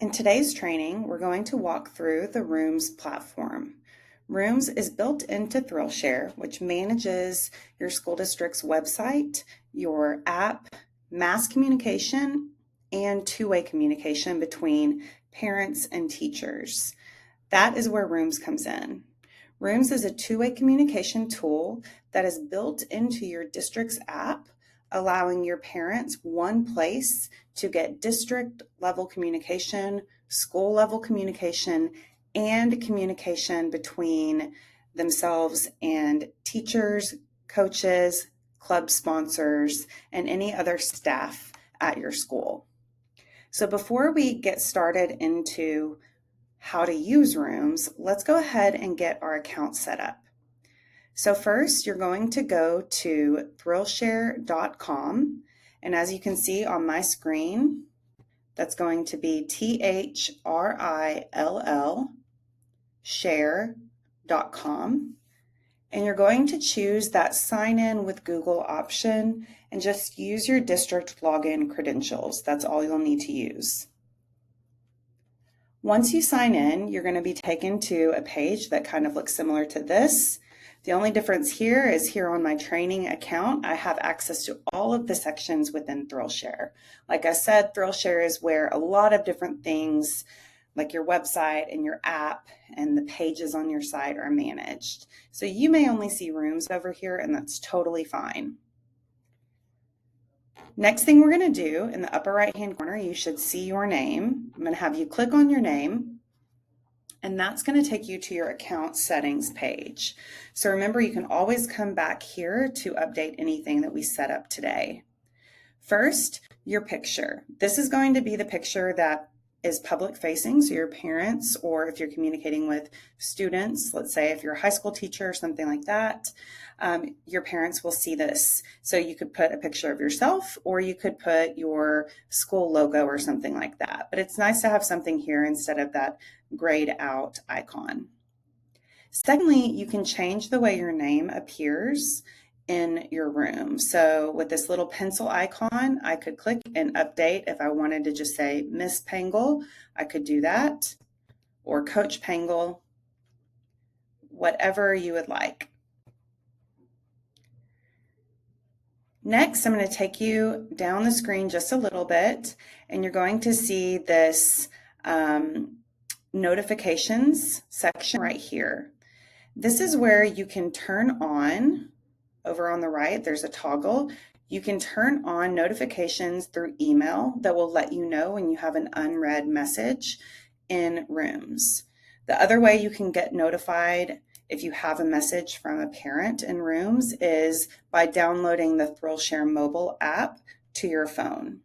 In today's training, we're going to walk through the Rooms platform. Rooms is built into ThrillShare, which manages your school district's website, your app, mass communication, and two-way communication between parents and teachers. That is where Rooms comes in. Rooms is a two-way communication tool that is built into your district's app, allowing your parents one place to get district level communication, school level communication, and communication between themselves and teachers, coaches, club sponsors, and any other staff at your school. So before we get started into how to use Rooms, let's go ahead and get our account set up. So first, you're going to go to thrillshare.com, and as you can see on my screen, that's going to be THRILL share.com, and you're going to choose that sign in with Google option and just use your district login credentials. That's all you'll need to use. Once you sign in, you're going to be taken to a page that kind of looks similar to this. The only difference here is here on my training account, I have access to all of the sections within ThrillShare. Like I said, ThrillShare is where a lot of different things like your website and your app and the pages on your site are managed. So you may only see Rooms over here, and that's totally fine. Next thing we're going to do, in the upper right hand corner, you should see your name. I'm going to have you click on your name, and that's going to take you to your account settings page. So remember, you can always come back here to update anything that we set up today. First, your picture. This is going to be the picture that is public facing, so your parents, or if you're communicating with students, let's say if you're a high school teacher or something like that, your parents will see this. So you could put a picture of yourself, or you could put your school logo or something like that. But it's nice to have something here instead of that grayed out icon. Secondly, you can change the way your name appears in your room. So with this little pencil icon, I could click and update. If I wanted to just say Miss Pangle, I could do that, or Coach Pangle, whatever you would like. Next, I'm going to take you down the screen just a little bit, and you're going to see this notifications section right here. This is where you can turn on, over on the right, there's a toggle. You can turn on notifications through email that will let you know when you have an unread message in Rooms. The other way you can get notified if you have a message from a parent in Rooms is by downloading the ThrillShare mobile app to your phone.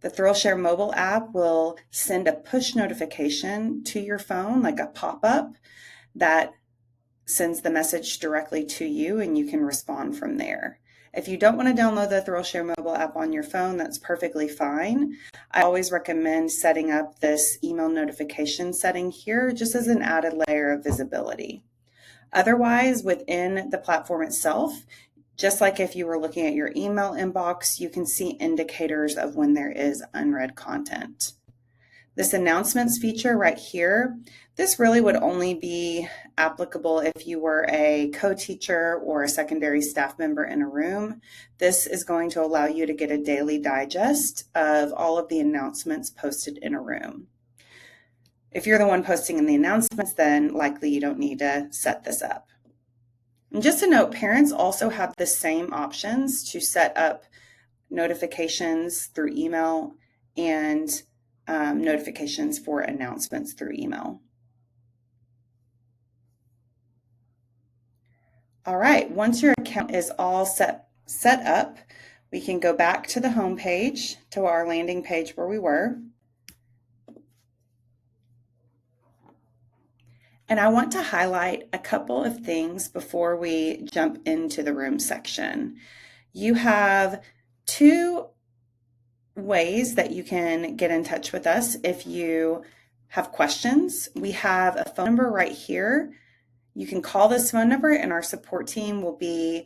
The ThrillShare mobile app will send a push notification to your phone, like a pop-up that sends the message directly to you, and you can respond from there. If you don't want to download the ThrillShare mobile app on your phone, that's perfectly fine. I always recommend setting up this email notification setting here just as an added layer of visibility. Otherwise, within the platform itself, just like if you were looking at your email inbox, you can see indicators of when there is unread content. This announcements feature right here, this really would only be applicable if you were a co-teacher or a secondary staff member in a room. This is going to allow you to get a daily digest of all of the announcements posted in a room. If you're the one posting in the announcements, then likely you don't need to set this up. And just a note, parents also have the same options to set up notifications through email and notifications for announcements through email. All right, once your account is all set up, we can go back to the home page, to our landing page where we were. And I want to highlight a couple of things before we jump into the room section. You have two ways that you can get in touch with us if you have questions. We have a phone number right here. You can call this phone number, and our support team will be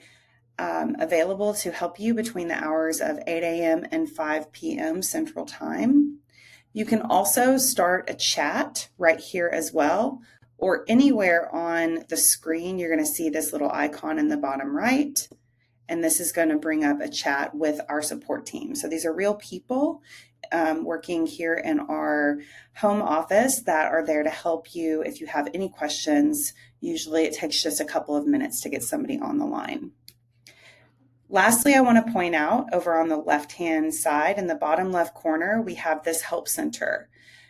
available to help you between the hours of 8 a.m. and 5 p.m. Central Time. You can also start a chat right here as well, or anywhere on the screen. You're going to see this little icon in the bottom right, and this is going to bring up a chat with our support team. So these are real people working here in our home office that are there to help you if you have any questions. Usually it takes just a couple of minutes to get somebody on the line. Lastly, I want to point out over on the left-hand side in the bottom left corner, we have this Help Center.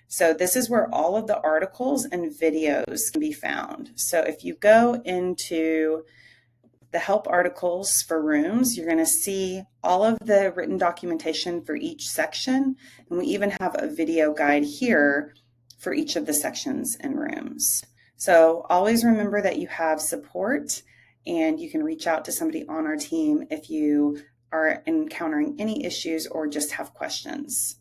So this is where all of the articles and videos can be found. So if you go into the help articles for rooms, you're going to see all of the written documentation for each section. And we even have a video guide here for each of the sections and rooms. So always remember that you have support and you can reach out to somebody on our team if you are encountering any issues or just have questions.